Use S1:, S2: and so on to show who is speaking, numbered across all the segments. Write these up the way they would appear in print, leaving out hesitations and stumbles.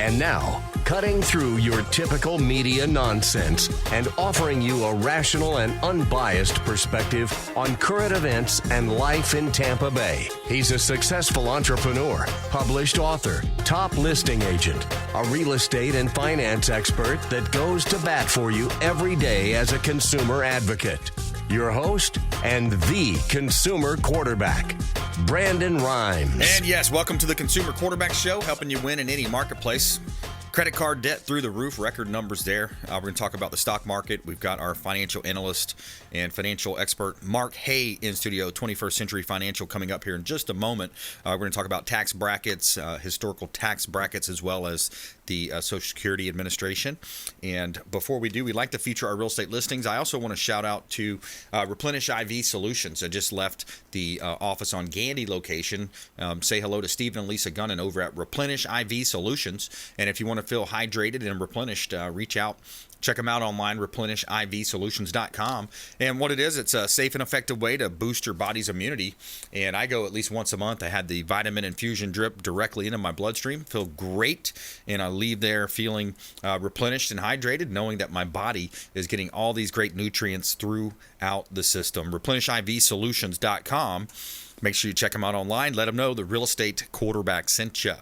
S1: And now, cutting through your typical media nonsense and offering you a rational and unbiased perspective on current events and life in Tampa Bay. He's a successful entrepreneur, published author, top listing agent, a real estate and finance expert that goes to bat for you every day as a consumer advocate. Your host and the consumer quarterback, Brandon Rhymes.
S2: And yes, welcome to the Consumer Quarterback Show, helping you win in any marketplace. Credit card debt through the roof, record numbers there. We're going to talk about the stock market. We've got our financial analyst and financial expert, Mark Haye, in studio, 21st Century Financial, coming up here in just a moment. We're going to talk about tax brackets, historical tax brackets, as well as the Social Security Administration. And before we do, we like to feature our real estate listings. I also want to shout out to Replenish IV Solutions. I just left the office on Gandy location. Say hello to Stephen and Lisa Gunnan over at Replenish IV Solutions. And if you want to feel hydrated and replenished, reach out. Check them out online, replenishivsolutions.com. And what it is, it's a safe and effective way to boost your body's immunity. And I go at least once a month. I had the vitamin infusion drip directly into my bloodstream. Feel great. And I leave there feeling replenished and hydrated, knowing that my body is getting all these great nutrients throughout the system. replenishivsolutions.com. Make sure you check them out online. Let them know the real estate quarterback sent you. All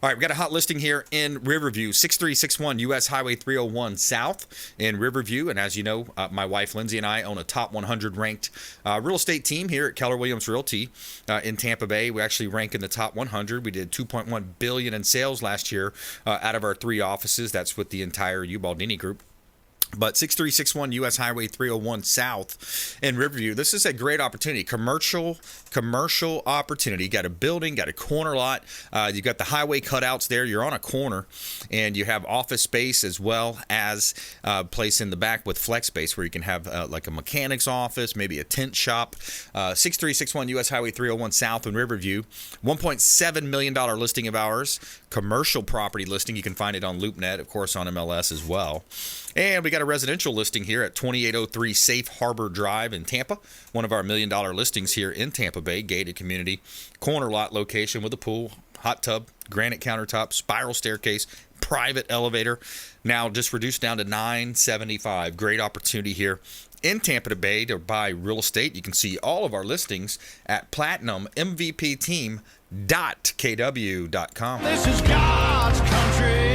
S2: right, we got a hot listing here in Riverview, 6361 US Highway 301 South in Riverview. And as you know, my wife Lindsay and I own a top 100 ranked real estate team here at Keller Williams Realty in Tampa Bay. We actually rank in the top 100. We did $2.1 billion in sales last year out of our 3 offices. That's with the entire Ubaldini Group. But 6361 US Highway 301 South in Riverview, this is a great opportunity. Commercial opportunity. You got a building, got a corner lot. You got the highway cutouts there. You're on a corner, and you have office space as well as a place in the back with flex space where you can have like a mechanic's office, maybe a tent shop. 6361 US Highway 301 South in Riverview. $1.7 million listing of ours. Commercial property listing. You can find it on LoopNet, of course, on MLS as well. And we got a residential listing here at 2803 Safe Harbor Drive in Tampa, one of our $1 million listings here in Tampa Bay, gated community, corner lot location with a pool, hot tub, granite countertop, spiral staircase, private elevator, now just reduced down to $975. Great opportunity here in Tampa Bay to buy real estate. You can see all of our listings at platinummvpteam.kw.com.
S3: This is God's country.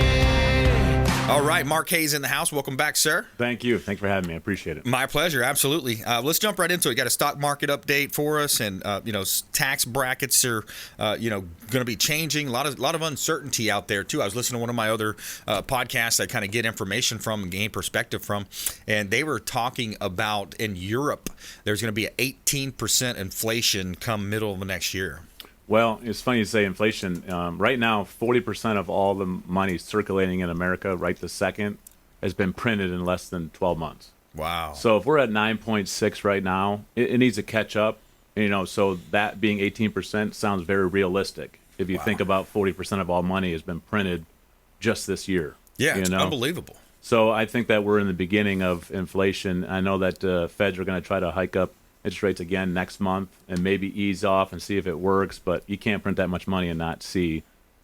S2: All right, Mark Haye's in the house. Welcome back, sir.
S4: Thank you. Thanks for having me. I appreciate it.
S2: My pleasure. Absolutely. Let's jump right into it. You got a stock market update for us, and tax brackets are going to be changing. A lot of uncertainty out there too. I was listening to one of my other podcasts I kind of get information from and gain perspective from, and they were talking about in Europe there's going to be an 18% inflation come middle of the next year.
S4: Well, it's funny you say inflation. Right now, 40% of all the money circulating in America right this second has been printed in less than 12 months.
S2: Wow.
S4: So if we're at 9.6 right now, it needs to catch up. So that being 18% sounds very realistic. If you think about 40% of all money has been printed just this year.
S2: Yeah, it's unbelievable.
S4: So I think that we're in the beginning of inflation. I know that Feds are going to try to hike up interest rates again next month and maybe ease off and see if it works, but you can't print that much money and not see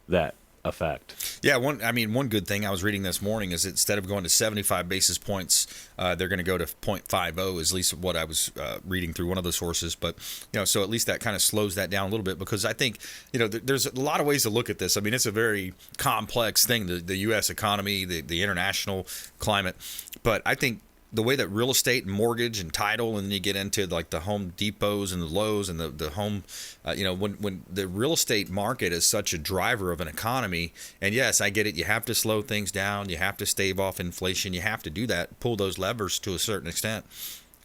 S4: that effect.
S2: Yeah, one good thing I was reading this morning is instead of going to 75 basis points, they're going to go to 0.50 is at least what I was reading through one of the sources. But, so at least that kind of slows that down a little bit because I think, there's a lot of ways to look at this. I mean, it's a very complex thing, the U.S. economy, the international climate. But I think the way that real estate and mortgage and title, and then you get into like the Home Depots and the Lowe's and the home, when the real estate market is such a driver of an economy, and yes, I get it, you have to slow things down, you have to stave off inflation, you have to do that, pull those levers to a certain extent.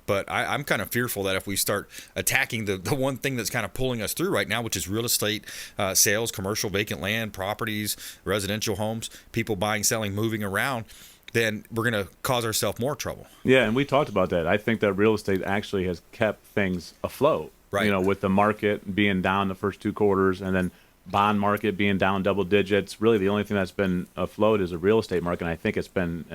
S2: But I'm kind of fearful that if we start attacking the one thing that's kind of pulling us through right now, which is real estate sales, commercial vacant land, properties, residential homes, people buying, selling, moving around, then we're going to cause ourselves more trouble.
S4: Yeah, and we talked about that. I think that real estate actually has kept things afloat.
S2: Right.
S4: With the market being down the first 2 quarters and then bond market being down double digits. Really, the only thing that's been afloat is the real estate market, and I think it's been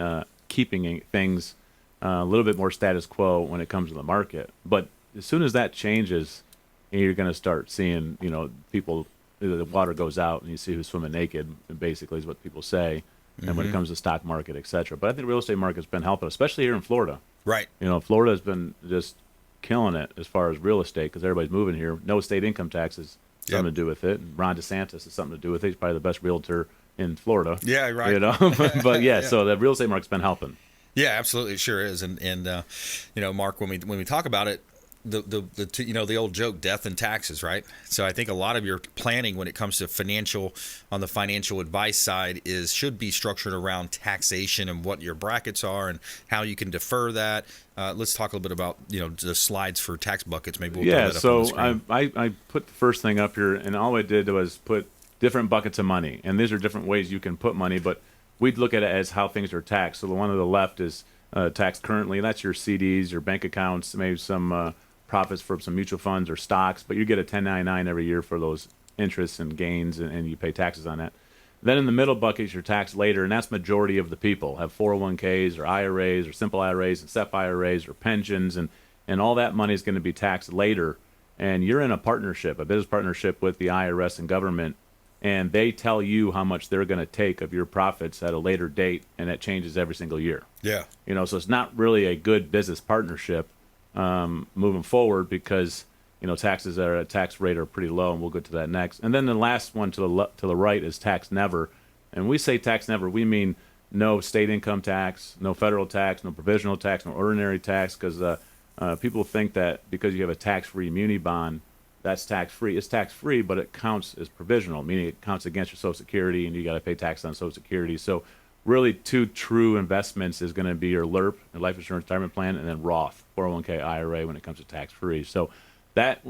S4: keeping things a little bit more status quo when it comes to the market. But as soon as that changes, you're going to start seeing, people the water goes out and you see who's swimming naked, basically is what people say. And when it comes to stock market, et cetera. But I think the real estate market's been helping, especially here in Florida.
S2: Right.
S4: Florida has been just killing it as far as real estate because everybody's moving here. No state income taxes, something to do with it. And Ron DeSantis has something to do with it. He's probably the best realtor in Florida.
S2: Yeah, right.
S4: But so the real estate market's been helping.
S2: Yeah, absolutely, it sure is. And Mark, when we talk about it, the old joke, death and taxes, right? So I think a lot of your planning when it comes to on the financial advice side should be structured around taxation and what your brackets are and how you can defer that. Let's talk a little bit about the slides for tax buckets. Maybe we'll put that up on the screen.
S4: I put the first thing up here, and all I did was put different buckets of money, and these are different ways you can put money, but we'd look at it as how things are taxed. So the one on the left is taxed currently, and that's your CDs, your bank accounts, maybe some profits for some mutual funds or stocks, but you get a 1099 every year for those interests and gains, and you pay taxes on that. Then in the middle bucket is your tax later, and that's majority of the people have 401ks or IRAs or simple IRAs and SEP IRAs or pensions, and all that money is going to be taxed later. And you're in a partnership, a business partnership with the IRS and government, and they tell you how much they're going to take of your profits at a later date, and that changes every single year.
S2: Yeah.
S4: So it's not really a good business partnership moving forward because taxes are at tax rate are pretty low, and we'll get to that next. And then the last one to the right is tax never, and when we say tax never, we mean no state income tax, no federal tax, no provisional tax, no ordinary tax, because people think that because you have a tax-free muni bond, that's tax-free. It's tax-free, but it counts as provisional, meaning it counts against your Social Security, and you got to pay tax on Social Security. So really two true investments is going to be your LIRP, your life insurance retirement plan, and then Roth, 401k, IRA when it comes to tax-free. So that,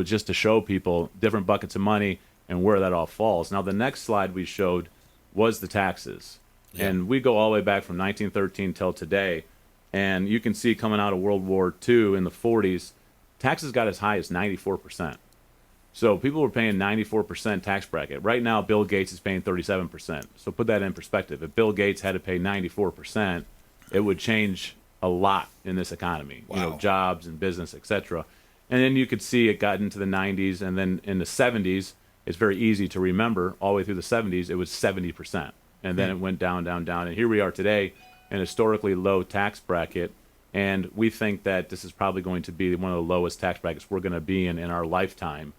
S4: just to show people different buckets of money and where that all falls. Now, the next slide we showed was the taxes. Yeah. And we go all the way back from 1913 till today. And you can see coming out of World War II in the 40s, taxes got as high as 94%. So people were paying 94% tax bracket. Right now, Bill Gates is paying 37%. So put that in perspective. If Bill Gates had to pay 94%, it would change a lot in this economy.
S2: Wow.
S4: Jobs and business, etc. And then you could see it got into the 90s, and then in the 70s, it's very easy to remember. All the way through the 70s, it was 70%, and then it went down, down, down, and here we are today, an historically low tax bracket. And we think that this is probably going to be one of the lowest tax brackets we're going to be in our lifetime.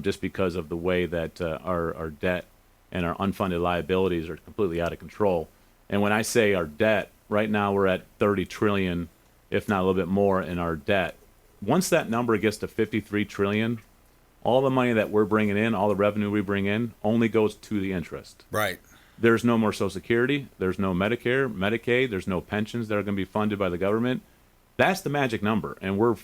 S4: Just because of the way that our debt and our unfunded liabilities are completely out of control. And when I say our debt, right now we're at 30 trillion, if not a little bit more, in our debt. Once that number gets to 53 trillion, all the money that we're bringing in, all the revenue we bring in, only goes to the interest.
S2: Right.
S4: There's no more Social Security. There's no Medicare, Medicaid. There's no pensions that are going to be funded by the government. That's the magic number, and we're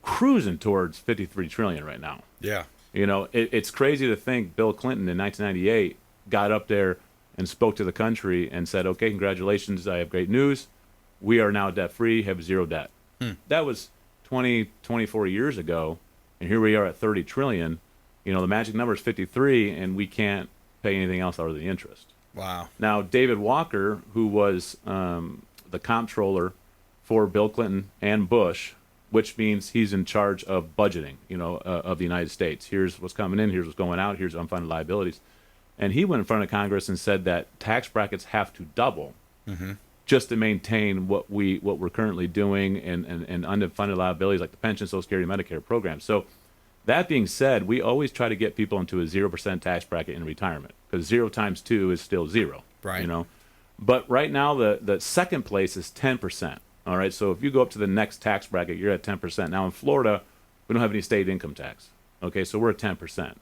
S4: cruising towards 53 trillion right now.
S2: Yeah.
S4: It's crazy to think Bill Clinton in 1998 got up there and spoke to the country and said, okay, congratulations, I have great news. We are now debt-free, have zero debt. That was 24 years ago, and here we are at 30 trillion. The magic number is 53, and we can't pay anything else other than the interest.
S2: Wow. Now,
S4: David Walker, who was the comptroller for Bill Clinton and Bush, which means he's in charge of budgeting, of the United States. Here's what's coming in, here's what's going out, here's unfunded liabilities. And he went in front of Congress and said that tax brackets have to double just to maintain what we're currently doing and unfunded liabilities like the pension, Social Security, Medicare programs. So that being said, we always try to get people into a 0% tax bracket in retirement because 0 times 2 is still 0.
S2: Right.
S4: But right now the second place is 10%. All right, so if you go up to the next tax bracket, you're at 10%. Now in Florida, we don't have any state income tax. Okay, so we're at 10%.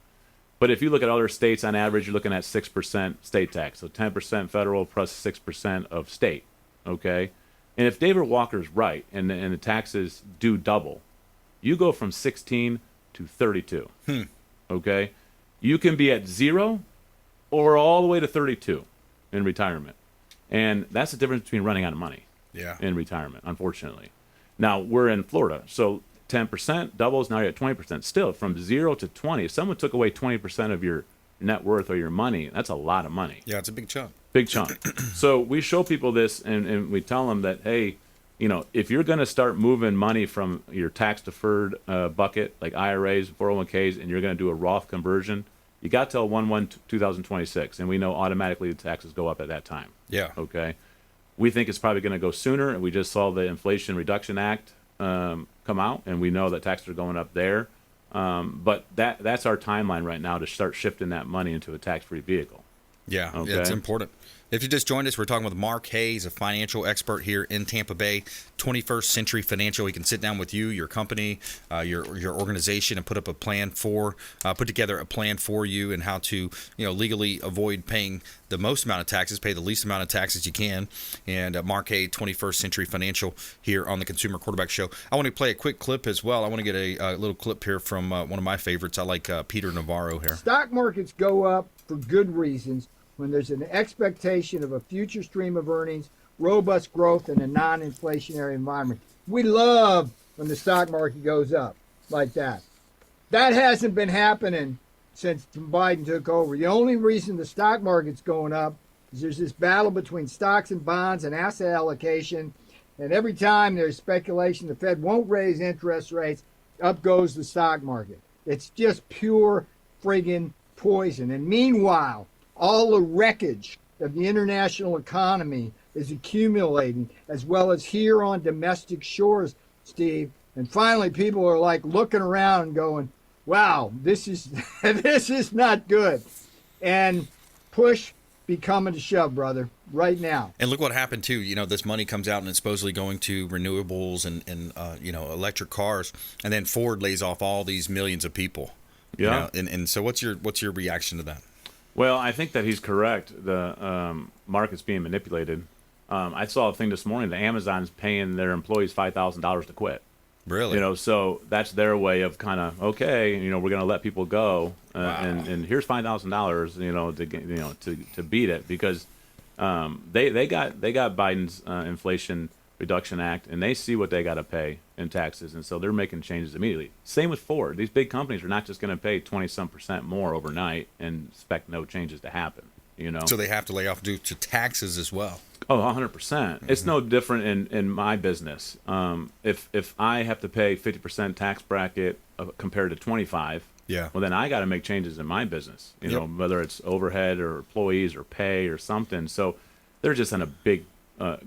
S4: But if you look at other states, on average, you're looking at 6% state tax. So 10% federal plus 6% of state. Okay, and if David Walker's right and the taxes do double, you go from 16 to 32. Okay, you can be at 0 or all the way to 32 in retirement, and that's the difference between running out of money.
S2: Yeah.
S4: In retirement, unfortunately. Now, we're in Florida, so 10% doubles, now you're at 20%. Still, from 0 to 20, if someone took away 20% of your net worth or your money, that's a lot of money.
S2: Yeah, it's a big chunk.
S4: Big chunk. So we show people this, and we tell them that, hey, if you're going to start moving money from your tax-deferred bucket, like IRAs, 401ks, and you're going to do a Roth conversion, You got till 1/1/2026, and we know automatically the taxes go up at that time.
S2: Yeah.
S4: Okay. We think it's probably going to go sooner, and we just saw the Inflation Reduction Act come out, and we know that taxes are going up there. But that's our timeline right now to start shifting that money into a tax-free vehicle.
S2: Yeah,
S4: Okay.
S2: it's important. If you just joined us, we're talking with Mark Haye. He's a financial expert here in Tampa Bay, 21st Century Financial. He can sit down with you, your company, your organization, and put together a plan for you and how to legally avoid paying the most amount of taxes, pay the least amount of taxes you can. And Mark Haye, 21st Century Financial, here on the Consumer Quarterback Show. I want to play a quick clip as well. I want to get a little clip here from one of my favorites. I like Peter Navarro here.
S5: Stock markets go up for good reasons when there's an expectation of a future stream of earnings, robust growth, in a non-inflationary environment. We love when the stock market goes up like that. That hasn't been happening since Biden took over. The only reason the stock market's going up is there's this battle between stocks and bonds and asset allocation. And every time there's speculation the Fed won't raise interest rates, up goes the stock market. It's just pure friggin' poison. And meanwhile, all the wreckage of the international economy is accumulating, as well as here on domestic shores, Steve. And finally, people are like looking around and going, wow, this is this is not good. And push be coming to shove, brother, right now.
S2: And look what happened too. This money comes out and it's supposedly going to renewables and electric cars, and then Ford lays off all these millions of people.
S4: Yeah.
S2: And so what's your reaction to that?
S4: Well, I think that he's correct. The market's being manipulated. I saw a thing this morning that Amazon's paying their employees $5,000 to quit.
S2: Really?
S4: So that's their way of kind of, okay, we're going to let people go,
S2: Wow.
S4: and here's $5,000, to beat it, because they got Biden's Inflation Reduction Act, and they see what they got to pay in taxes, and so they're making changes immediately. Same with Ford. These big companies are not just going to pay 20-some% more overnight and expect no changes to happen.
S2: So they have to lay off due to taxes as well.
S4: Oh, 100%. It's no different in my business. If I have to pay 50% tax bracket compared to 25,
S2: yeah,
S4: well, then I got to make changes in my business, whether it's overhead or employees or pay or something. So they're just on a big,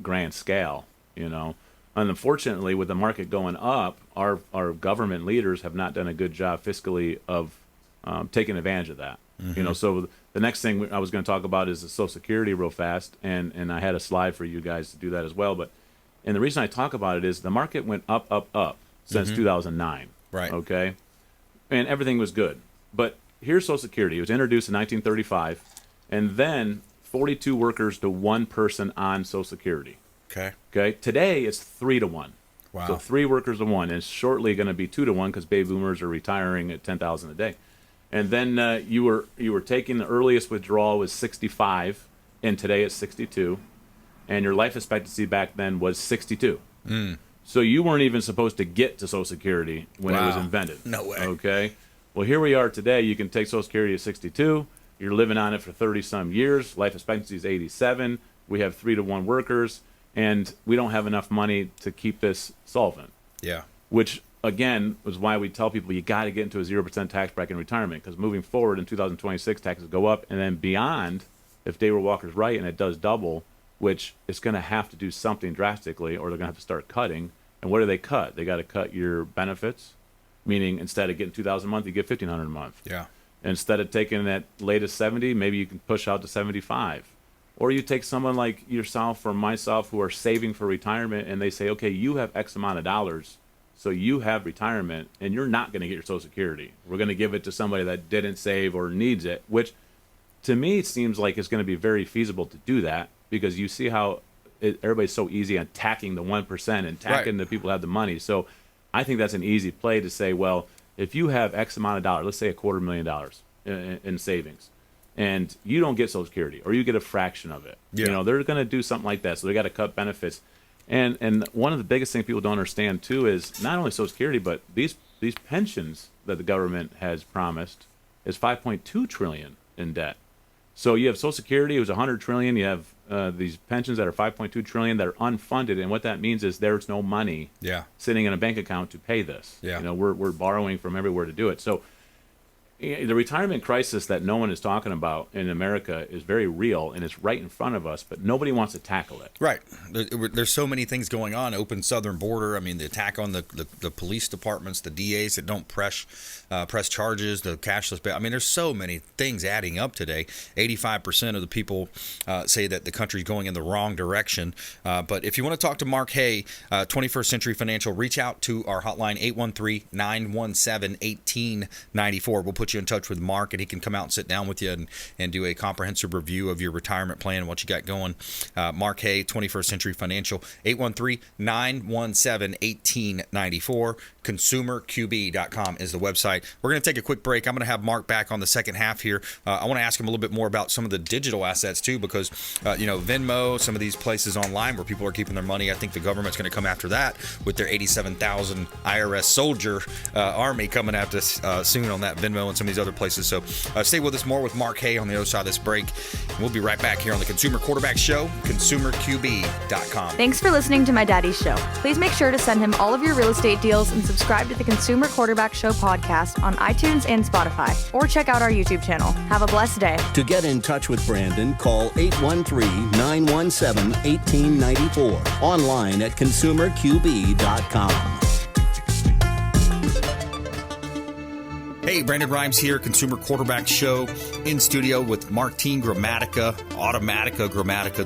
S4: grand scale, And unfortunately, with the market going up, our government leaders have not done a good job fiscally of taking advantage of that.
S2: Mm-hmm.
S4: So the next thing I was going to talk about is the Social Security real fast, and I had a slide for you guys to do that as well. And the reason I talk about it is the market went up since 2009.
S2: Right.
S4: Okay. And everything was good. But here's Social Security. It was introduced in 1935, and then 42 workers to one person on Social Security. Okay. Today it's 3 to 1.
S2: Wow.
S4: So 3 workers to 1. And it's shortly going to be 2 to 1 because baby boomers are retiring at $10,000 a day. And then you were taking the earliest withdrawal was 65, and today it's 62, and your life expectancy back then was 62. So you weren't even supposed to get to Social Security when it was invented.
S2: No way.
S4: Okay. Well, here we are today. You can take Social Security at 62. You're living on it for 30-some years. Life expectancy is 87. We have 3 to 1 workers, and we don't have enough money to keep this solvent.
S2: Yeah.
S4: Which, again, was why we tell people you got to get into a 0% tax bracket in retirement, because moving forward in 2026, taxes go up, and then beyond, if David Walker's right and it does double, which it's going to have to do something drastically, or they're going to have to start cutting. And what do they cut? They got to cut your benefits, meaning instead of getting $2,000 a month, you get $1,500 a month.
S2: Yeah.
S4: Instead of taking that latest 70, maybe you can push out to 75. Or you take someone like yourself or myself who are saving for retirement, and they say, okay, you have X amount of dollars, so you have retirement, and you're not going to get your Social Security. We're going to give it to somebody that didn't save or needs it, which to me it seems like it's going to be very feasible to do that, because you see how everybody's so easy on attacking the 1% and attacking the people who have the money. So I think that's an easy play to say, well, if you have X amount of dollars, let's say $250,000 in savings, and you don't get Social Security, or you get a fraction of it, they're going to do something like that. So they got to cut benefits. And one of the biggest things people don't understand too is not only Social Security, but these pensions that the government has promised is $5.2 trillion in debt. So you have Social Security, it was $100 trillion. You have these pensions that are $5.2 trillion that are unfunded, and what that means is there's no money sitting in a bank account to pay this. We're borrowing from everywhere to do it. So the retirement crisis that no one is talking about in America is very real, and it's right in front of us, but nobody wants to tackle it.
S2: Right. There's so many things going on. Open southern border. I mean, the attack on the police departments, the DAs that don't press charges, the cashless bail. I mean, there's so many things adding up today. 85% of the people say that the country's going in the wrong direction. But if you want to talk to Mark Haye, 21st Century Financial, reach out to our hotline, 813-917-1894. We'll put you in touch with Mark, and he can come out and sit down with you and do a comprehensive review of your retirement plan and what you got going. Mark Haye, 21st Century Financial, 813-917-1894. ConsumerQB.com is the website. We're going to take a quick break. I'm going to have Mark back on the second half here. I want to ask him a little bit more about some of the digital assets too, because Venmo, some of these places online where people are keeping their money. I think the government's going to come after that with their 87,000 IRS soldier army coming after us soon on that Venmo and some of these other places. So stay with us more with Mark Haye on the other side of this break. And we'll be right back here on the Consumer Quarterback Show, ConsumerQB.com.
S6: Thanks for listening to my daddy's show. Please make sure to send him all of your real estate deals and subscribe to the Consumer Quarterback Show podcast on iTunes and Spotify, or check out our YouTube channel. Have a blessed day.
S1: To get in touch with Brandon, call 813-917-1894. Online at ConsumerQB.com.
S2: Hey, Brandon Rhymes here, Consumer Quarterback Show, in studio with Martin Gramatica,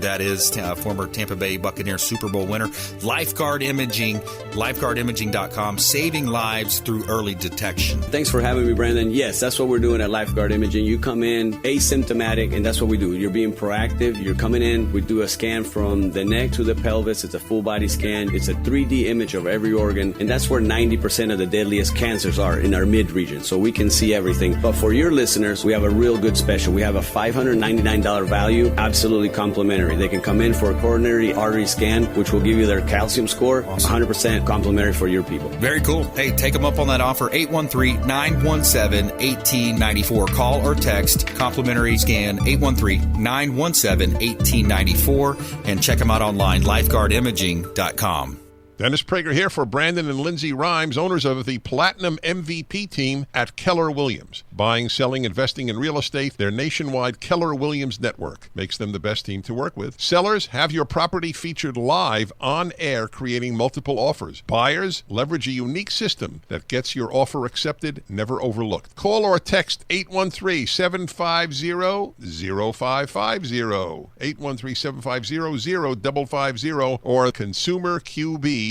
S2: that is, former Tampa Bay Buccaneers Super Bowl winner, Lifeguard Imaging, lifeguardimaging.com, saving lives through early detection.
S7: Thanks for having me, Brandon. Yes, that's what we're doing at Lifeguard Imaging. You come in asymptomatic, and that's what we do. You're being proactive. You're coming in. We do a scan from the neck to the pelvis. It's a full body scan. It's a 3D image of every organ, and that's where 90% of the deadliest cancers are, in our mid region. So we can see everything. But for your listeners, we have a real good special. We have a $599 value, absolutely complimentary. They can come in for a coronary artery scan, which will give you their calcium score, 100% complimentary for your people.
S2: Very cool. Hey, take them up on that offer, 813-917-1894. Call or text, complimentary scan, 813-917-1894, and check them out online, lifeguardimaging.com.
S8: Dennis Prager here for Brandon and Lindsay Rhymes, owners of the Platinum MVP team at Keller Williams. Buying, selling, investing in real estate, their nationwide Keller Williams network makes them the best team to work with. Sellers, have your property featured live on air, creating multiple offers. Buyers, leverage a unique system that gets your offer accepted, never overlooked. Call or text 813-750-0550, 813-750-0550, or ConsumerQB.com.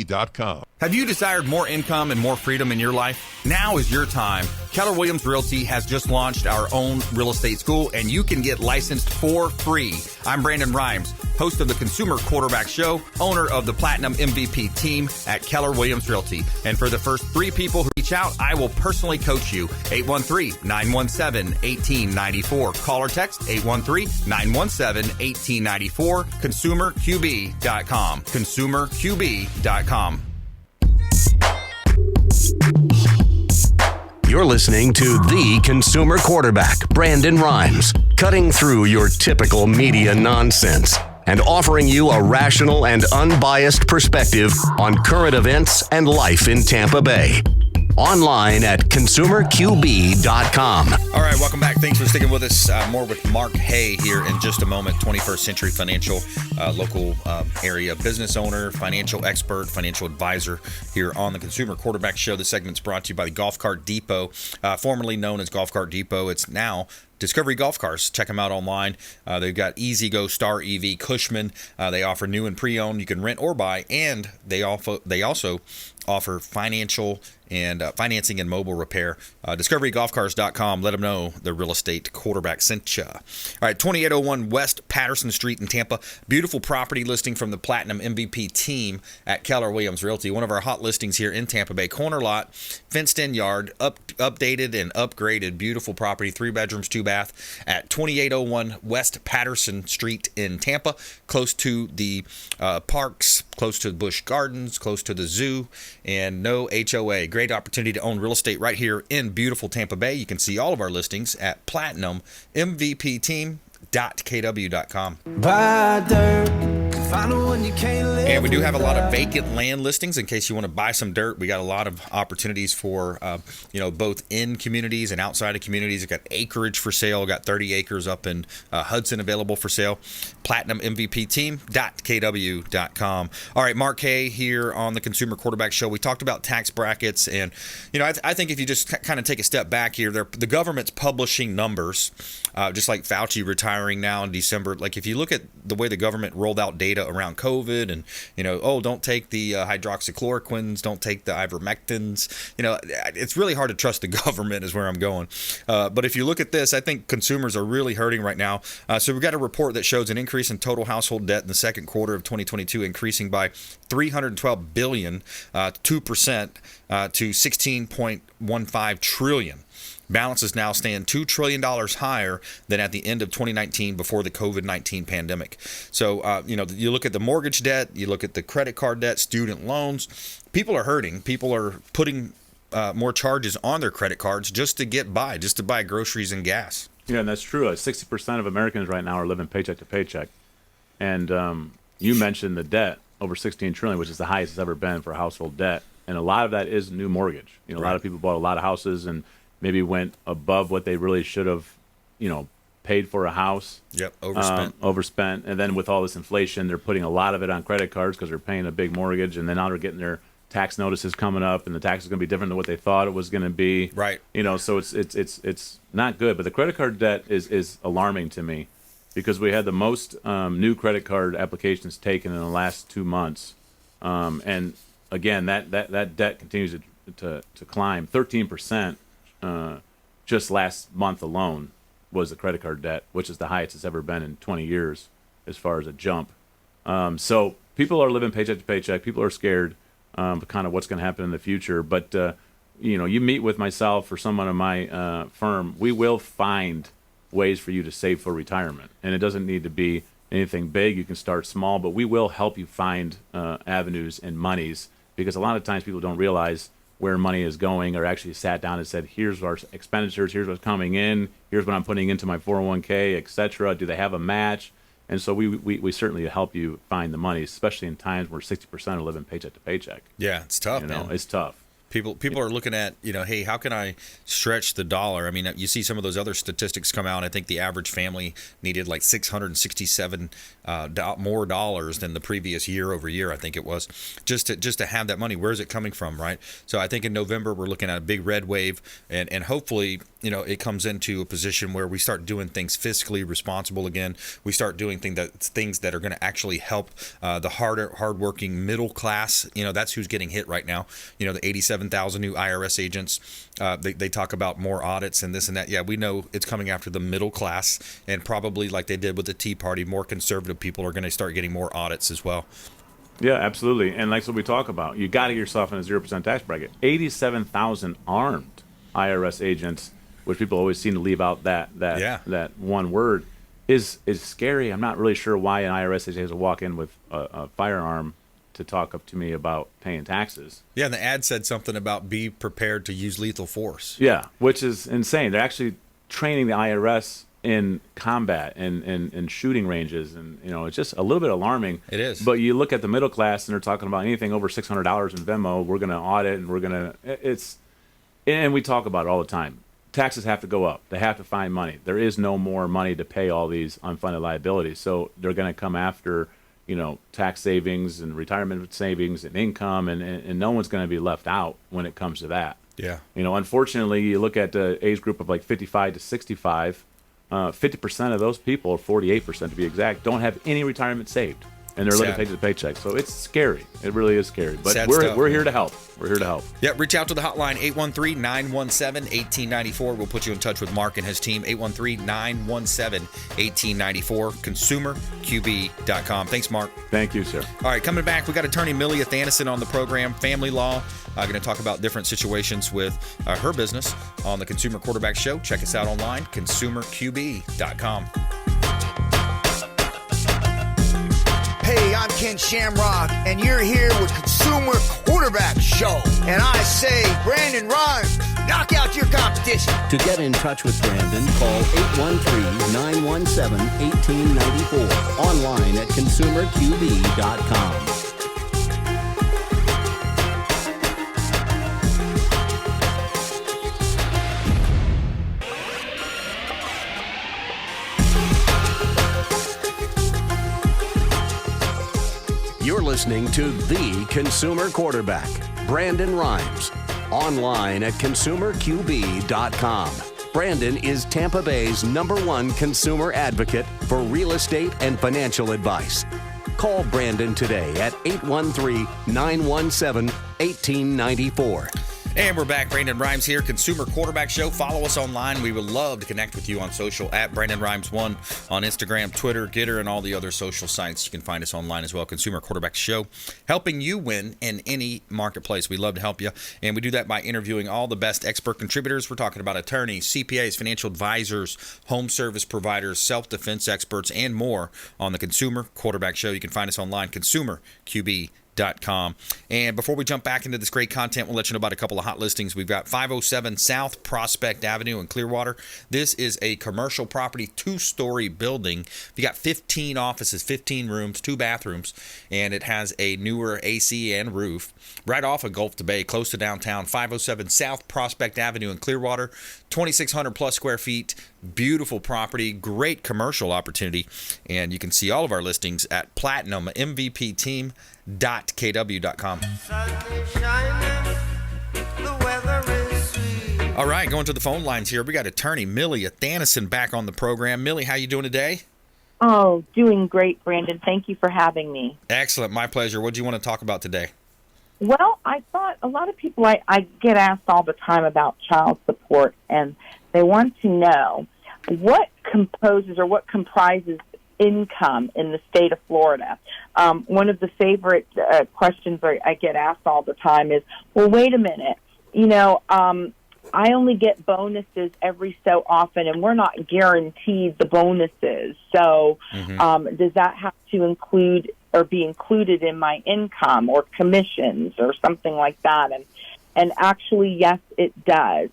S2: Have you desired more income and more freedom in your life? Now is your time. Keller Williams Realty has just launched our own real estate school, and you can get licensed for free. I'm Brandon Rhymes, host of the Consumer Quarterback Show, owner of the Platinum MVP team at Keller Williams Realty. And for the first 3 people who reach out, I will personally coach you. 813-917-1894. Call or text 813-917-1894. ConsumerQB.com. ConsumerQB.com.
S1: You're listening to the Consumer Quarterback, Brandon Rhymes, cutting through your typical media nonsense and offering you a rational and unbiased perspective on current events and life in Tampa Bay. Online at ConsumerQB.com.
S2: All right, welcome back. Thanks for sticking with us. More with Mark Haye here in just a moment. 21st Century Financial, local area business owner, financial expert, financial advisor here on the Consumer Quarterback Show. This segment's brought to you by the Golf Cart Depot, formerly known as Golf Cart Depot. It's now Discovery Golf Cars. Check them out online. They've got EasyGo, Star EV, Cushman. They offer new and pre-owned. You can rent or buy, and they also offer financial and financing and mobile repair. DiscoveryGolfCars.com. Let them know the real estate quarterback sent you. All right, 2801 West Patterson Street in Tampa. Beautiful property listing from the Platinum MVP team at Keller Williams Realty. One of our hot listings here in Tampa Bay. Corner lot, fenced-in yard, updated and upgraded. Beautiful property, 3 bedrooms, 2 bath at 2801 West Patterson Street in Tampa. Close to the parks, close to Busch Gardens, close to the zoo, and no HOA. Great opportunity to own real estate right here in beautiful Tampa Bay. You can see all of our listings at platinummvpteam.kw.com.
S3: Buy dirt Final when you can't live.
S2: And we do have a lot of vacant land listings in case you want to buy some dirt. We got a lot of opportunities for, both in communities and outside of communities. We've got acreage for sale. We've got 30 acres up in Hudson available for sale. PlatinumMVPteam.kw.com. All right, Mark Haye here on the Consumer Quarterback Show. We talked about tax brackets, and I think if you just kind of take a step back here, the government's publishing numbers, just like Fauci retiring now in December. Like if you look at the way the government rolled out data around COVID and, don't take the hydroxychloroquines, don't take the ivermectins. It's really hard to trust the government is where I'm going. But if you look at this, I think consumers are really hurting right now. So we've got a report that shows an increase in total household debt in the second quarter of 2022, increasing by $312 billion, 2% to $16.15 trillion. Balances now stand $2 trillion higher than at the end of 2019 before the COVID-19 pandemic. So, you look at the mortgage debt, you look at the credit card debt, student loans, people are hurting. People are putting more charges on their credit cards just to get by, just to buy groceries and gas.
S4: Yeah, and that's true. 60% of Americans right now are living paycheck to paycheck. And you mentioned the debt, over $16 trillion, which is the highest it's ever been for household debt. And a lot of that is new mortgage. A lot of people bought a lot of houses and maybe went above what they really should have, paid for a house.
S2: Yep,
S4: overspent. And then with all this inflation, they're putting a lot of it on credit cards because they're paying a big mortgage. And then now they're getting their tax notices coming up, and the tax is going to be different than what they thought it was going to be.
S2: Right.
S4: So it's not good. But the credit card debt is alarming to me because we had the most new credit card applications taken in the last 2 months. And again, that debt continues to climb. 13%. Just last month alone was the credit card debt, which is the highest it's ever been in 20 years as far as a jump. So people are living paycheck to paycheck. People are scared kind of what's going to happen in the future. But, you meet with myself or someone in my firm, we will find ways for you to save for retirement. And it doesn't need to be anything big. You can start small, but we will help you find avenues and monies because a lot of times people don't realize where money is going, or actually sat down and said, here's our expenditures, here's what's coming in, here's what I'm putting into my 401k, etc. Do they have a match? And so we certainly help you find the money, especially in times where 60% are living paycheck to paycheck.
S2: Yeah, it's tough, man.
S4: It's tough.
S2: People are looking at, hey, how can I stretch the dollar? I mean, you see some of those other statistics come out. I think the average family needed like $667 more dollars than the previous year over year, I think it was, just to have that money. Where's it coming from, right? So I think in November we're looking at a big red wave, and hopefully, it comes into a position where we start doing things fiscally responsible again. We start doing things that are going to actually help the hardworking middle class. That's who's getting hit right now. The 87,000 new IRS agents. They talk about more audits and this and that. Yeah, we know it's coming after the middle class, and probably like they did with the Tea Party, more conservative people are going to start getting more audits as well.
S4: Yeah, absolutely. And like what we talk about, you got to get yourself in a 0% tax bracket. 87,000 armed IRS agents, which people always seem to leave out that one word, is scary. I'm not really sure why an IRS agent has to walk in with a firearm to talk up to me about paying taxes.
S2: Yeah, and the ad said something about be prepared to use lethal force.
S4: Yeah, which is insane. They're actually training the IRS in combat and shooting ranges, and it's just a little bit alarming.
S2: It is.
S4: But you look at the middle class, and they're talking about anything over $600 in Venmo, we're going to audit, and and we talk about it all the time. Taxes have to go up. They have to find money. There is no more money to pay all these unfunded liabilities, so they're going to come after tax savings and retirement savings and income, and no one's going to be left out when it comes to that.
S2: Yeah.
S4: Unfortunately, you look at the age group of like 55 to 65, 50% of those people, 48% to be exact, don't have any retirement saved. And they're living paycheck to paycheck. So it's scary. It really is scary. But we're here to help. We're here to help.
S2: Yeah, reach out to the hotline, 813-917-1894. We'll put you in touch with Mark and his team, 813-917-1894, consumerqb.com. Thanks, Mark.
S4: Thank you, sir.
S2: All right, coming back, we got attorney Milly Athanason on the program, family law. Going to talk about different situations with her business on the Consumer Quarterback Show. Check us out online, consumerqb.com.
S3: Hey, I'm Ken Shamrock, and you're here with Consumer Quarterback Show. And I say, Brandon Rhymes, Knock out your competition.
S1: To get in touch with Brandon, call 813-917-1894. Online at consumerqb.com. You're listening to The Consumer Quarterback, Brandon Rhymes. Online at consumerqb.com. Brandon is Tampa Bay's #1 consumer advocate for real estate and financial advice. Call Brandon today at 813-917-1894.
S2: And we're back. Brandon Rhymes here, Consumer Quarterback Show. Follow us online. We would love to connect with you on social at Brandon Rhymes1 on Instagram, Twitter, Getter, and all the other social sites. You can find us online as well. Consumer Quarterback Show, helping you win in any marketplace. We love to help you, and we do that by interviewing all the best expert contributors. We're talking about attorneys, CPAs, financial advisors, home service providers, self-defense experts, and more on the Consumer Quarterback Show. You can find us online, consumerqb.com. And before we jump back into this great content, we'll let you know about a couple of hot listings. We've got 507 South Prospect Avenue in Clearwater. This is a commercial property, 2-story building. You got 15 offices, 15 rooms, 2 bathrooms, and it has a newer AC and roof right off of Gulf to Bay, close to downtown. 507 South Prospect Avenue in Clearwater, 2,600 plus square feet. Beautiful property, great commercial opportunity, and you can see all of our listings at platinummvpteam.kw.com. All right, going to the phone lines here. We got attorney Milly Athanason back on the program. Milly, how you doing today?
S9: Oh, doing great, Brandon. Thank you for having me.
S2: Excellent, my pleasure. What do you want to talk about today?
S9: Well, I thought a lot of people, I get asked all the time about child support, and they want to know what composes or what comprises income in the state of Florida. One of the favorite questions I get asked all the time is, well, wait a minute, I only get bonuses every so often, and we're not guaranteed the bonuses. So does that have to include or be included in my income or commissions or something like that? And actually, yes, it does.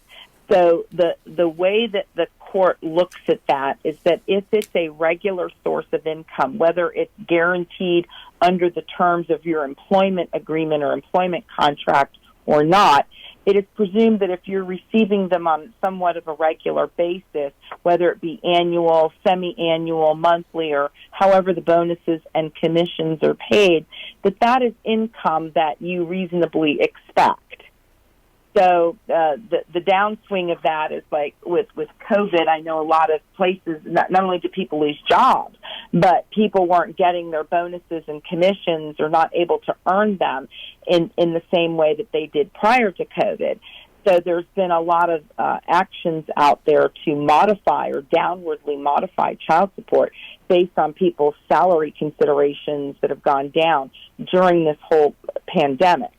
S9: So the way that the court looks at that is that if it's a regular source of income, whether it's guaranteed under the terms of your employment agreement or employment contract or not, it is presumed that if you're receiving them on somewhat of a regular basis, whether it be annual, semi-annual, monthly, or however the bonuses and commissions are paid, that is income that you reasonably expect. So the downswing of that is like with COVID, I know a lot of places, not only do people lose jobs, but people weren't getting their bonuses and commissions or not able to earn them in the same way that they did prior to COVID. So there's been a lot of actions out there to modify or downwardly modify child support based on people's salary considerations that have gone down during this whole pandemic.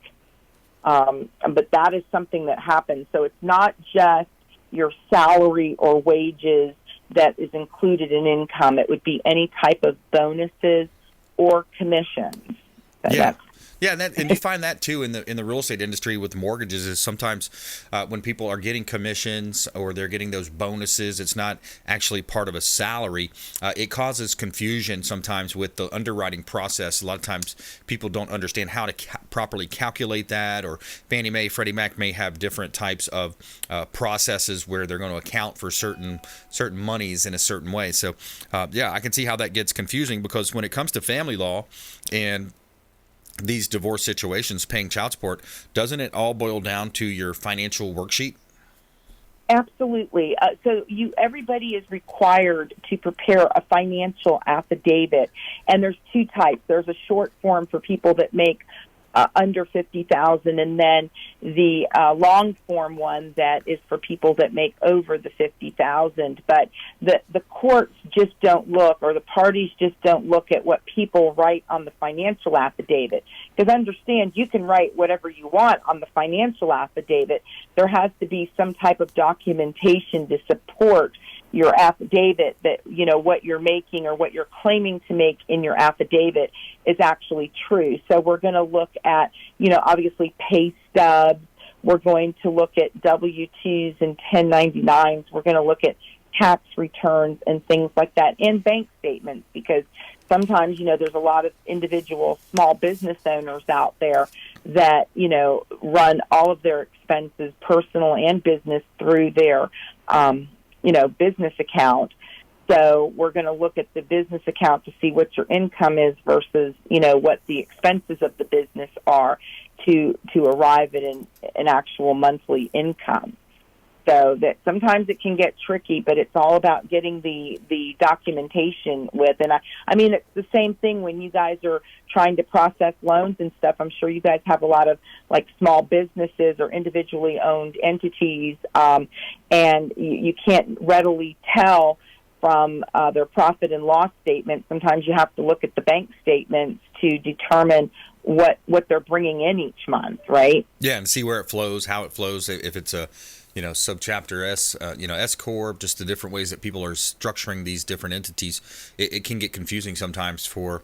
S9: But that is something that happens. So it's not just your salary or wages that is included in income. It would be any type of bonuses or commissions. So
S2: Yeah, and you find that too in the real estate industry with mortgages is sometimes when people are getting commissions or they're getting those bonuses, it's not actually part of a salary. It causes confusion sometimes with the underwriting process. A lot of times people don't understand how to properly calculate that, or Fannie Mae, Freddie Mac may have different types of processes where they're going to account for certain monies in a certain way. So, I can see how that gets confusing, because when it comes to family law and these divorce situations, paying child support, doesn't it all boil down to your financial worksheet?
S9: Absolutely. So everybody is required to prepare a financial affidavit, and there's 2 types. There's a short form for people that make under $50,000, and then the long form one that is for people that make over the $50,000. But the courts just don't look, or the parties just don't look at what people write on the financial affidavit. Because understand, you can write whatever you want on the financial affidavit. There has to be some type of documentation to support your affidavit that, what you're making or what you're claiming to make in your affidavit is actually true. So we're going to look at, obviously pay stubs. We're going to look at W-2s and 1099s. We're going to look at tax returns and things like that, and bank statements, because sometimes, there's a lot of individual small business owners out there that, run all of their expenses, personal and business, through their, business account. So we're going to look at the business account to see what your income is versus, what the expenses of the business are to arrive at an actual monthly income. So that sometimes it can get tricky, but it's all about getting the documentation with. And I mean, it's the same thing when you guys are trying to process loans and stuff. I'm sure you guys have a lot of like small businesses or individually owned entities, and you can't readily tell from their profit and loss statement. Sometimes you have to look at the bank statements to determine what they're bringing in each month, right?
S2: Yeah, and see where it flows, how it flows, if it's a subchapter S, S corp, just the different ways that people are structuring these different entities. It can get confusing sometimes for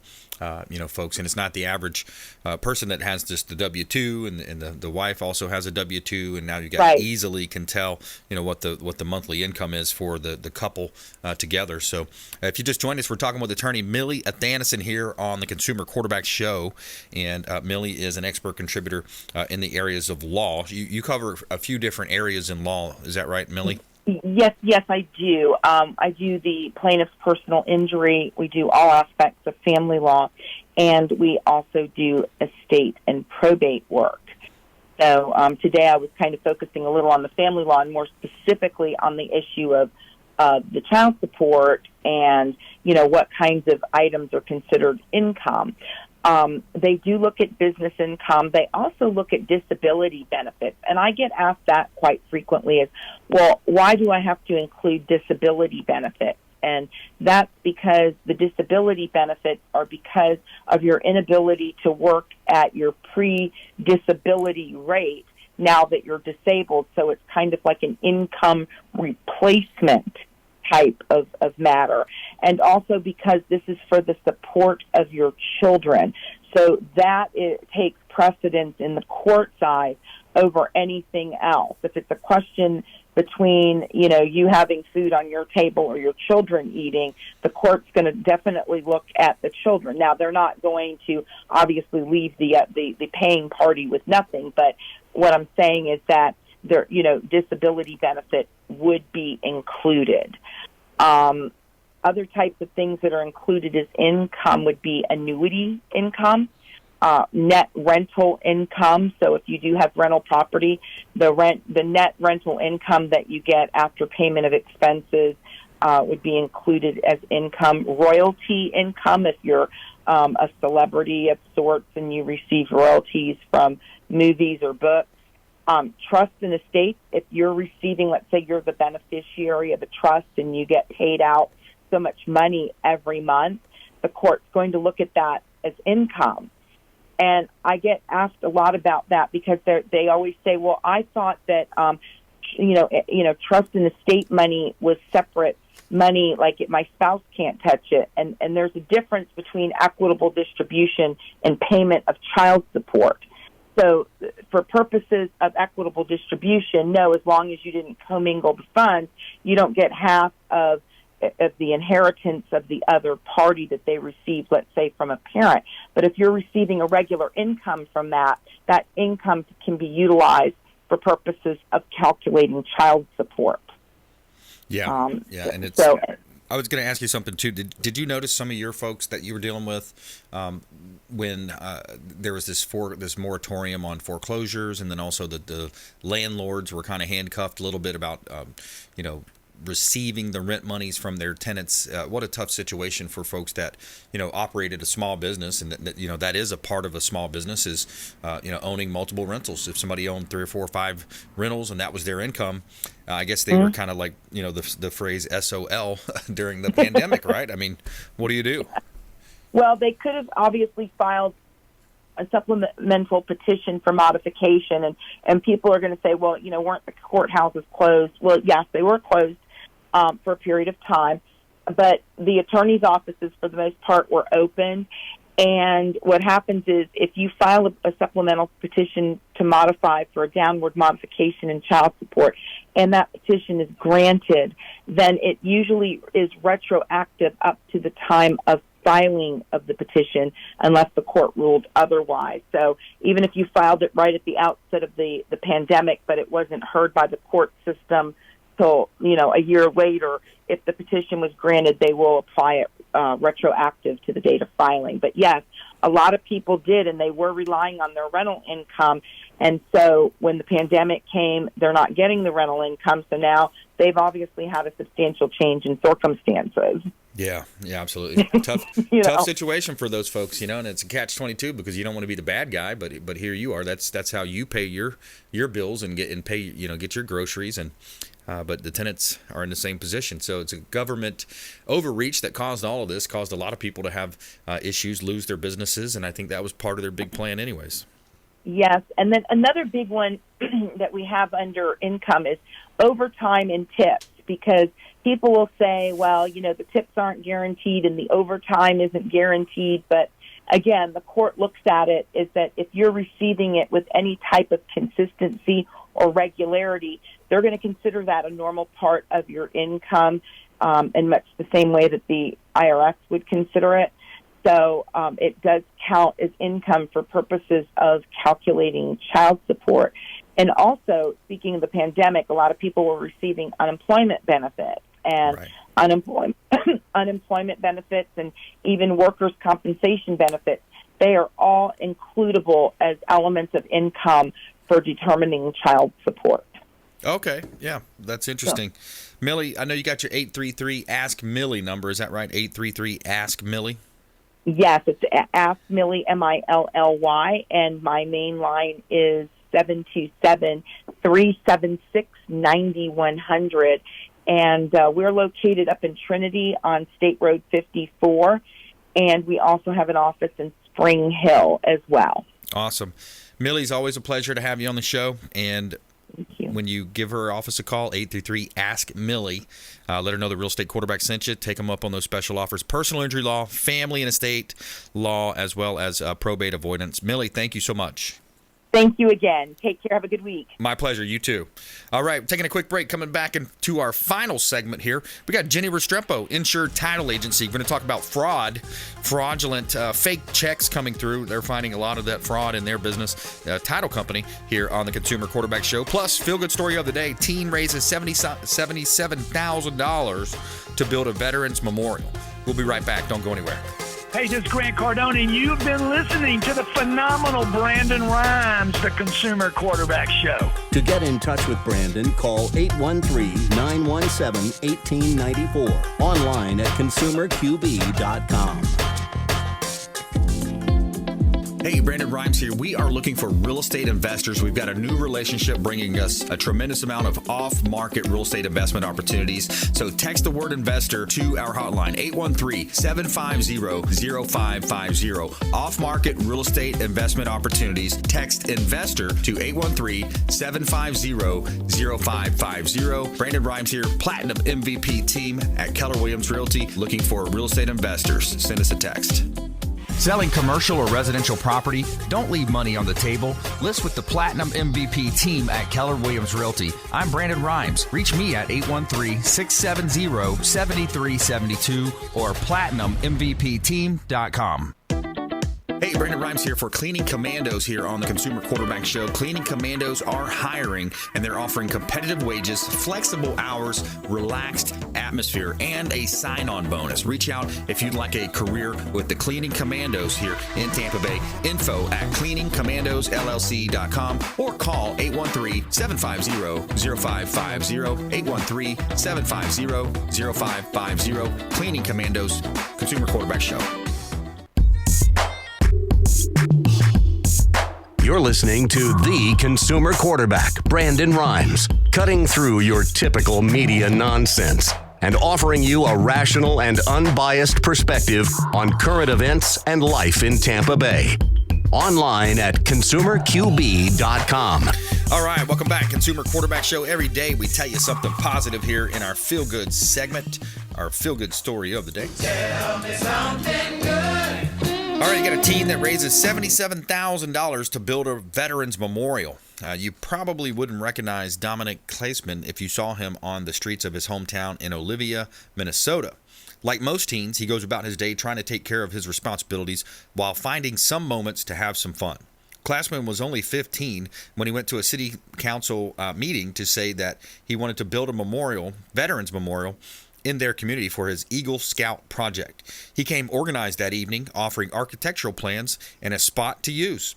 S2: folks, and it's not the average person that has just the W-2, and the wife also has a W-2, and now you easily can tell what the monthly income is for the couple together. So if you just joined us, we're talking with attorney Milly Athanason here on the Consumer Quarterback Show, and Milly is an expert contributor in the areas of law. You cover a few different areas in law, is that right, Milly?
S9: Yes, I do. I do the plaintiff's personal injury. We do all aspects of family law, and we also do estate and probate work. So today I was kind of focusing a little on the family law and more specifically on the issue of the child support and, what kinds of items are considered income. They do look at business income. They also look at disability benefits. And I get asked that quite frequently, well, why do I have to include disability benefits? And that's because the disability benefits are because of your inability to work at your pre-disability rate now that you're disabled. So it's kind of like an income replacement type of matter. And also because this is for the support of your children. So that takes precedence in the court side over anything else. If it's a question between, you having food on your table or your children eating, the court's going to definitely look at the children. Now, they're not going to obviously leave the paying party with nothing, but what I'm saying is that their, disability benefit would be included. Other types of things that are included as income would be annuity income, net rental income. So if you do have rental property, the net rental income that you get after payment of expenses would be included as income. Royalty income, if you're a celebrity of sorts and you receive royalties from movies or books. Trust and estates, if you're receiving, let's say you're the beneficiary of a trust and you get paid out so much money every month, the court's going to look at that as income. And I get asked a lot about that because they always say, well, I thought that, trust and estate money was separate money, like my spouse can't touch it. And there's a difference between equitable distribution and payment of child support. So for purposes of equitable distribution, no, as long as you didn't commingle the funds, you don't get half of the inheritance of the other party that they received, let's say, from a parent. But if you're receiving a regular income from that income can be utilized for purposes of calculating child support.
S2: Yeah, and it's... So, I was going to ask you something, too. Did you notice some of your folks that you were dealing with when there was this moratorium on foreclosures, and then also the landlords were kind of handcuffed a little bit about, receiving the rent monies from their tenants? What a tough situation for folks that, operated a small business, and that is a part of a small business is, owning multiple rentals. If somebody owned 3 or 4 or 5 rentals and that was their income, I guess they were kind of like, the phrase SOL during the pandemic, right? I mean, what do you do?
S9: Well, they could have obviously filed a supplemental petition for modification, and people are going to say, well, weren't the courthouses closed? Well, yes, they were closed for a period of time, but the attorney's offices, for the most part, were open, And what happens is if you file a supplemental petition to modify for a downward modification in child support and that petition is granted, then it usually is retroactive up to the time of filing of the petition unless the court ruled otherwise. So even if you filed it right at the outset of the pandemic, but it wasn't heard by the court system till, a year later, if the petition was granted, they will apply it retroactive to the date of filing. But yes, a lot of people did, and they were relying on their rental income. And so when the pandemic came, they're not getting the rental income. So now they've obviously had a substantial change in circumstances.
S2: Yeah, absolutely. Tough situation for those folks, and it's a catch-22 because you don't want to be the bad guy, but here you are. That's how you pay your bills and get your groceries, and but the tenants are in the same position. So it's a government overreach that caused all of this, caused a lot of people to have issues, lose their businesses, and I think that was part of their big plan anyways.
S9: Yes, and then another big one that we have under income is overtime and tips, because people will say, well, the tips aren't guaranteed and the overtime isn't guaranteed. But again, the court looks at it is that if you're receiving it with any type of consistency or regularity, they're going to consider that a normal part of your income in much the same way that the IRS would consider it. So it does count as income for purposes of calculating child support. And also, speaking of the pandemic, a lot of people were receiving unemployment benefits. And
S2: right.
S9: unemployment benefits and even workers' compensation benefits, they are all includable as elements of income for determining child support.
S2: Okay, yeah, that's interesting. So, Millie, I know you got your 833 Ask Millie number. Is that right? 833 Ask Millie?
S9: Yes, it's Ask Millie, Milly, and my main line is 727-376-9100. And we're located up in Trinity on State Road 54, and we also have an office in Spring Hill as well.
S2: Awesome. Millie's always a pleasure to have you on the show, and when you give her office a call, 833-ASK-MILLY, let her know the Real Estate Quarterback sent you. Take them up on those special offers, personal injury law, family and estate law, as well as probate avoidance. Millie, thank you so much.
S9: Thank you again. Take care. Have a good week.
S2: My pleasure. You too. All right, taking a quick break. Coming back into our final segment here, we got Jennie Restrepo, Insured Title Agency. We're going to talk about fraudulent fake checks coming through. They're finding a lot of that fraud in their business. Title company here on the Consumer Quarterback Show. Plus, feel-good story of the day. Teen raises $77,000 to build a veterans memorial. We'll be right back. Don't go anywhere.
S10: Hey, this is Grant Cardone, and you've been listening to the phenomenal Brandon Rhymes, the Consumer Quarterback Show.
S1: To get in touch with Brandon, call 813-917-1894. Online at consumerqb.com.
S2: Hey, Brandon Rhymes here. We are looking for real estate investors. We've got a new relationship bringing us a tremendous amount of off-market real estate investment opportunities. So text the word investor to our hotline, 813-750-0550. Off-market real estate investment opportunities. Text investor to 813-750-0550. Brandon Rhymes here, Platinum MVP team at Keller Williams Realty, looking for real estate investors. Send us a text. Selling commercial or residential property? Don't leave money on the table. List with the Platinum MVP team at Keller Williams Realty. I'm Brandon Rhymes. Reach me at 813-670-7372 or platinummvpteam.com. Hey, Brandon Rhymes here for Cleaning Commandos here on the Consumer Quarterback Show. Cleaning Commandos are hiring, and they're offering competitive wages, flexible hours, relaxed atmosphere, and a sign-on bonus. Reach out if you'd like a career with the Cleaning Commandos here in Tampa Bay. Info at cleaningcommandosllc.com or call 813-750-0550, 813-750-0550. Cleaning Commandos, Consumer Quarterback Show.
S1: You're listening to the Consumer Quarterback, Brandon Rhymes, cutting through your typical media nonsense and offering you a rational and unbiased perspective on current events and life in Tampa Bay. Online at consumerqb.com.
S2: All right, welcome back. Consumer Quarterback Show. Every day we tell you something positive here in our Feel Good segment, our Feel Good story of the day.
S3: Tell me something good.
S2: All right, you got a teen that raises $77,000 to build a veterans memorial. You probably wouldn't recognize Dominic Kleisman if you saw him on the streets of his hometown in Olivia, Minnesota. Like most teens, he goes about his day trying to take care of his responsibilities while finding some moments to have some fun. Kleisman was only 15 when he went to a city council meeting to say that he wanted to build a memorial, veterans memorial, in their community for his Eagle Scout project. He came organized that evening, offering architectural plans and a spot to use.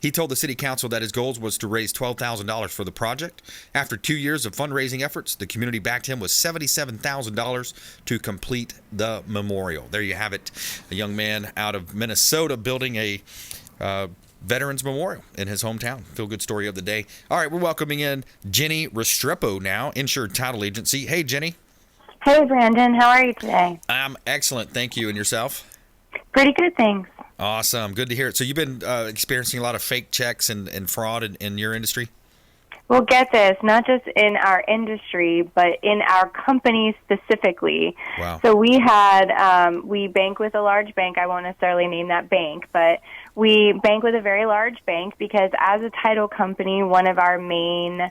S2: He told the city council that his goals was to raise $12,000 for the project. After 2 years of fundraising efforts, the community backed him with $77,000 to complete the memorial. There you have it, a young man out of Minnesota building a veterans memorial in his hometown. Feel good story of the day. All right, we're welcoming in Jennie Restrepo now, Insured Title Agency. Hey, Jennie.
S11: Hey, Brandon. How are you today?
S2: I'm excellent. Thank you. And yourself?
S11: Pretty good, thanks.
S2: Awesome. Good to hear it. So you've been experiencing a lot of fake checks and fraud in your industry?
S11: Well, get this, not just in our industry, but in our company specifically.
S2: Wow.
S11: So we had, we bank with a large bank. I won't necessarily name that bank, but we bank with a very large bank because as a title company, one of our main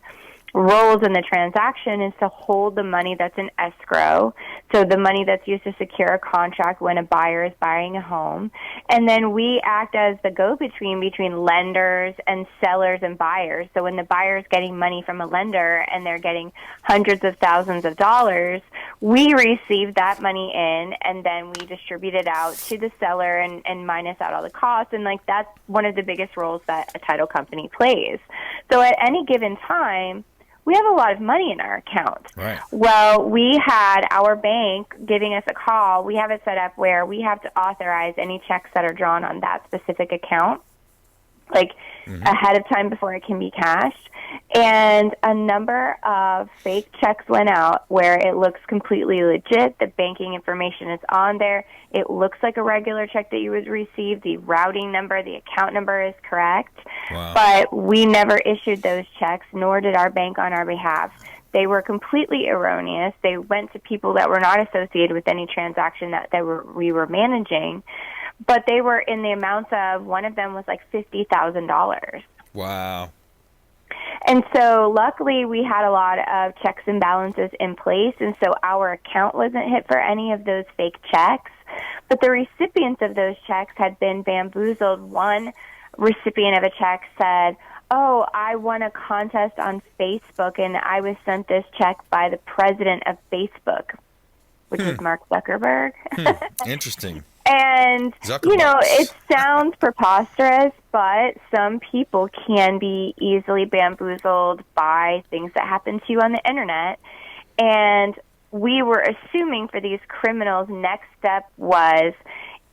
S11: roles in the transaction is to hold the money that's in escrow, so the money that's used to secure a contract when a buyer is buying a home. And then we act as the go-between between lenders and sellers and buyers. So when the buyer is getting money from a lender and they're getting hundreds of thousands of dollars, we receive that money in and then we distribute it out to the seller and minus out all the costs. And like that's one of the biggest roles that a title company plays. So at any given time, we have a lot of money in our account.
S2: Right.
S11: Well, we had our bank giving us a call. We have it set up where we have to authorize any checks that are drawn on that specific account, like ahead of time before it can be cashed. And a number of fake checks went out where it looks completely legit. The banking information is on there. It looks like a regular check that you would receive. The routing number, the account number is correct.
S2: Wow.
S11: But we never issued those checks, nor did our bank on our behalf. They were completely erroneous. They went to people that were not associated with any transaction that we were managing. But they were in the amounts of, one of them was like $50,000.
S2: Wow.
S11: And so luckily we had a lot of checks and balances in place, and so our account wasn't hit for any of those fake checks. But the recipients of those checks had been bamboozled. One recipient of a check said, "Oh, I won a contest on Facebook, and I was sent this check by the president of Facebook," which is Mark Zuckerberg.
S2: Interesting.
S11: And, you know, it sounds preposterous, but some people can be easily bamboozled by things that happen to you on the Internet. And we were assuming for these criminals, next step was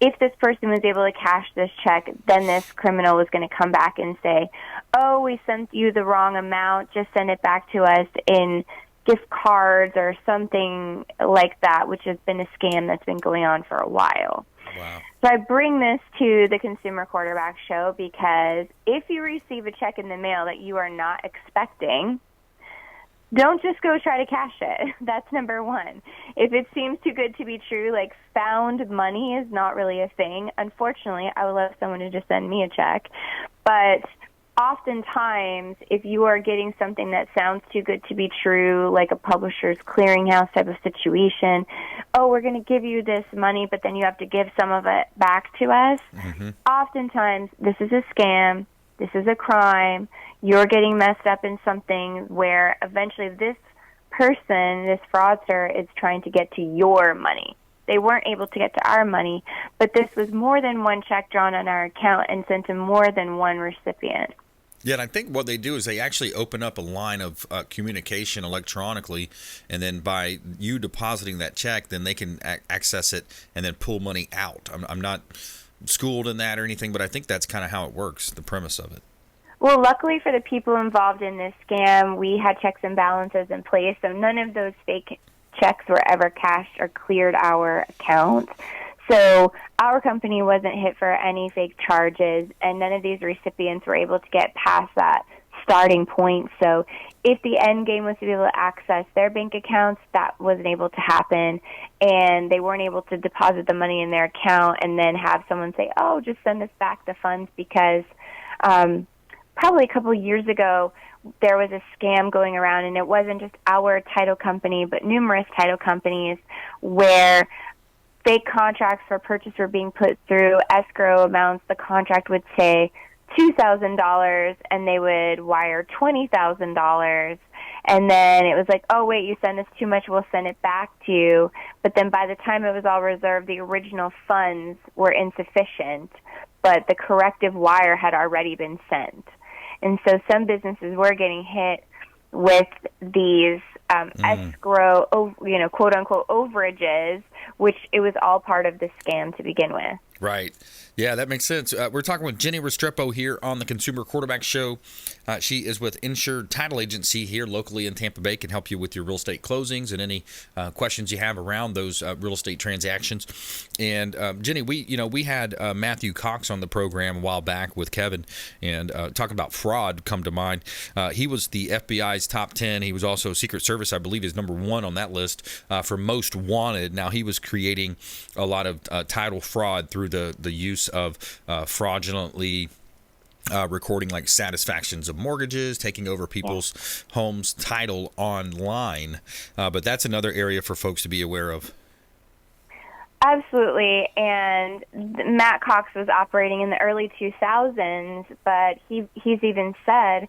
S11: if this person was able to cash this check, then this criminal was going to come back and say, "Oh, we sent you the wrong amount, just send it back to us in gift cards," or something like that, which has been a scam that's been going on for a while.
S2: Wow.
S11: So I bring this to the Consumer Quarterback Show because if you receive a check in the mail that you are not expecting, don't just go try to cash it. That's number one. If it seems too good to be true, like found money is not really a thing. Unfortunately, I would love someone to just send me a check. But oftentimes, if you are getting something that sounds too good to be true, like a publisher's clearinghouse type of situation, "Oh, we're going to give you this money, but then you have to give some of it back to us." Oftentimes, this is a scam. This is a crime. You're getting messed up in something where eventually this person, this fraudster, is trying to get to your money. They weren't able to get to our money, but this was more than one check drawn on our account and sent to more than one recipient.
S2: Yeah, and I think what they do is they actually open up a line of communication electronically, and then by you depositing that check, then they can access it and then pull money out. I'm not schooled in that or anything, but I think that's kind of how it works, the premise of it.
S11: Well, luckily for the people involved in this scam, we had checks and balances in place, so none of those fake checks were ever cashed or cleared our account. So our company wasn't hit for any fake charges, and none of these recipients were able to get past that starting point. So if the end game was to be able to access their bank accounts, that wasn't able to happen, and they weren't able to deposit the money in their account and then have someone say, oh, just send us back the funds, because probably a couple of years ago, there was a scam going around, and it wasn't just our title company, but numerous title companies where fake contracts for purchase were being put through, escrow amounts. The contract would say $2,000, and they would wire $20,000. And then it was like, oh, wait, you sent us too much, we'll send it back to you. But then by the time it was all reserved, the original funds were insufficient, but the corrective wire had already been sent. And so some businesses were getting hit with these escrow, quote-unquote overages, which it was all part of the scam to begin with.
S2: Right. Yeah, that makes sense. We're talking with Jennie Restrepo here on the Consumer Quarterback Show. She is with Insured Title Agency here locally in Tampa Bay, can help you with your real estate closings and any questions you have around those real estate transactions. And Jennie, we had Matthew Cox on the program a while back with Kevin, and talking about fraud come to mind. He was the FBI's top 10. He was also Secret Service, I believe, is number 1 on that list for most wanted. Now, he was creating a lot of title fraud through the use of fraudulently recording like satisfactions of mortgages, taking over people's homes title online. But that's another area for folks to be aware of.
S11: Absolutely. And Matt Cox was operating in the early 2000s, but he's even said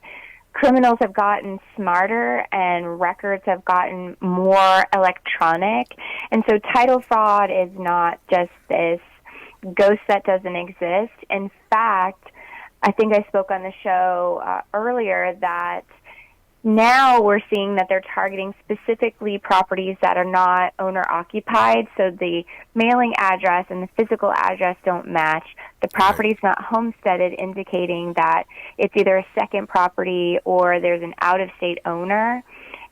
S11: criminals have gotten smarter and records have gotten more electronic. And so title fraud is not just this ghost that doesn't exist. In fact, I think I spoke on the show earlier that now we're seeing that they're targeting specifically properties that are not owner-occupied, so the mailing address and the physical address don't match. The property's not homesteaded, indicating that it's either a second property or there's an out-of-state owner.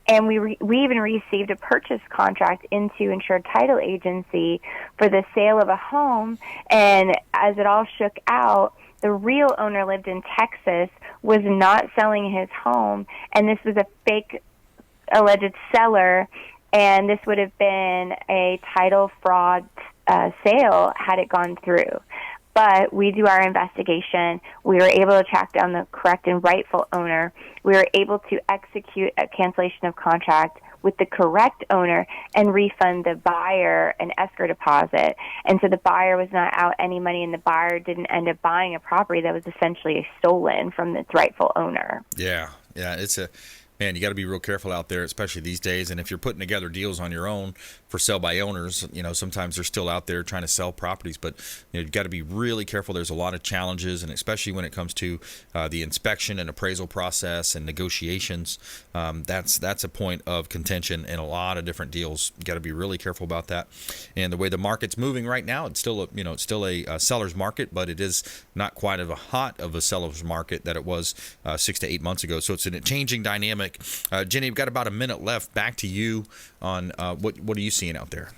S11: And we even received a purchase contract into Insured Title Agency for the sale of a home, and as it all shook out, the real owner lived in Texas, was not selling his home, and this was a fake alleged seller, and this would have been a title fraud sale had it gone through. But we do our investigation. We were able to track down the correct and rightful owner. We were able to execute a cancellation of contract with the correct owner and refund the buyer an escrow deposit. And so the buyer was not out any money, and the buyer didn't end up buying a property that was essentially stolen from its rightful owner.
S2: Yeah, it's man, you got to be real careful out there, especially these days. And if you're putting together deals on your own for sell by owners, sometimes they're still out there trying to sell properties. But you've got to be really careful. There's a lot of challenges, and especially when it comes to the inspection and appraisal process and negotiations. That's a point of contention in a lot of different deals. You got to be really careful about that. And the way the market's moving right now, it's still a seller's market, but it is not quite as hot of a seller's market that it was 6 to 8 months ago. So it's a changing dynamic. Jennie, we've got about a minute left. Back to you on what are you seeing out there?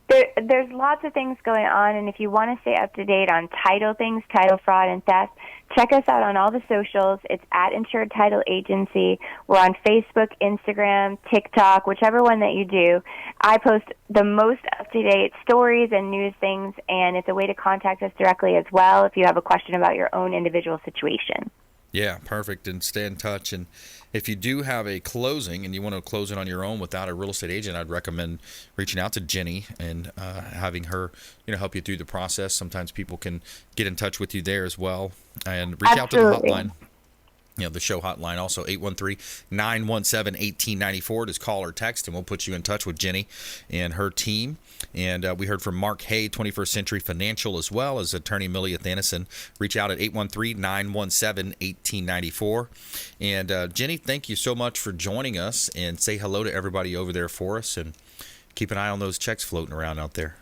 S11: There's lots of things going on, and if you want to stay up to date on title things, title fraud, and theft, check us out on all the socials. It's at Insured Title Agency. We're on Facebook, Instagram, TikTok, whichever one that you do. I post the most up-to-date stories and news things, and it's a way to contact us directly as well if you have a question about your own individual situation.
S2: Yeah, perfect. And stay in touch. And if you do have a closing and you want to close it on your own without a real estate agent, I'd recommend reaching out to Jennie and having her, help you through the process. Sometimes people can get in touch with you there as well. And reach out to the hotline. The show hotline, also 813-917-1894. Just call or text, and we'll put you in touch with Jennie and her team. And we heard from Mark Haye, 21st Century Financial, as well as attorney Milly Athanason. Reach out at 813-917-1894. And Jennie, thank you so much for joining us, and say hello to everybody over there for us, and keep an eye on those checks floating around out there.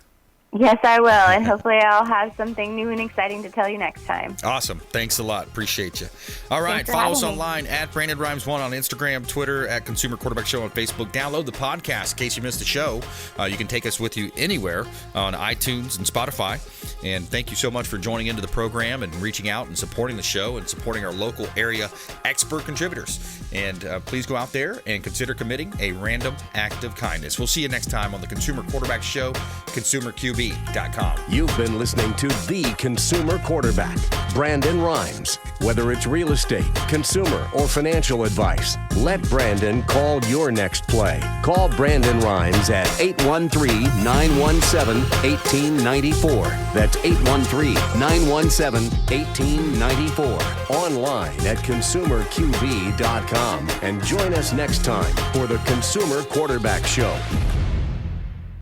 S11: Yes, I will, and hopefully I'll have something new and exciting to tell you next time.
S2: Awesome. Thanks a lot. Appreciate you. All right. Follow us online at Brandon Rhymes 1 on Instagram, Twitter, at Consumer Quarterback Show on Facebook. Download the podcast in case you missed a show. You can take us with you anywhere on iTunes and Spotify. And thank you so much for joining into the program and reaching out and supporting the show and supporting our local area expert contributors. And please go out there and consider committing a random act of kindness. We'll see you next time on the Consumer Quarterback Show, consumerqb.com.
S1: You've been listening to The Consumer Quarterback, Brandon Rhymes. Whether it's real estate, consumer, or financial advice, let Brandon call your next play. Call Brandon Rhymes at 813-917-1894. That's 813-917-1894. Online at consumerqb.com. And join us next time for the Consumer Quarterback Show.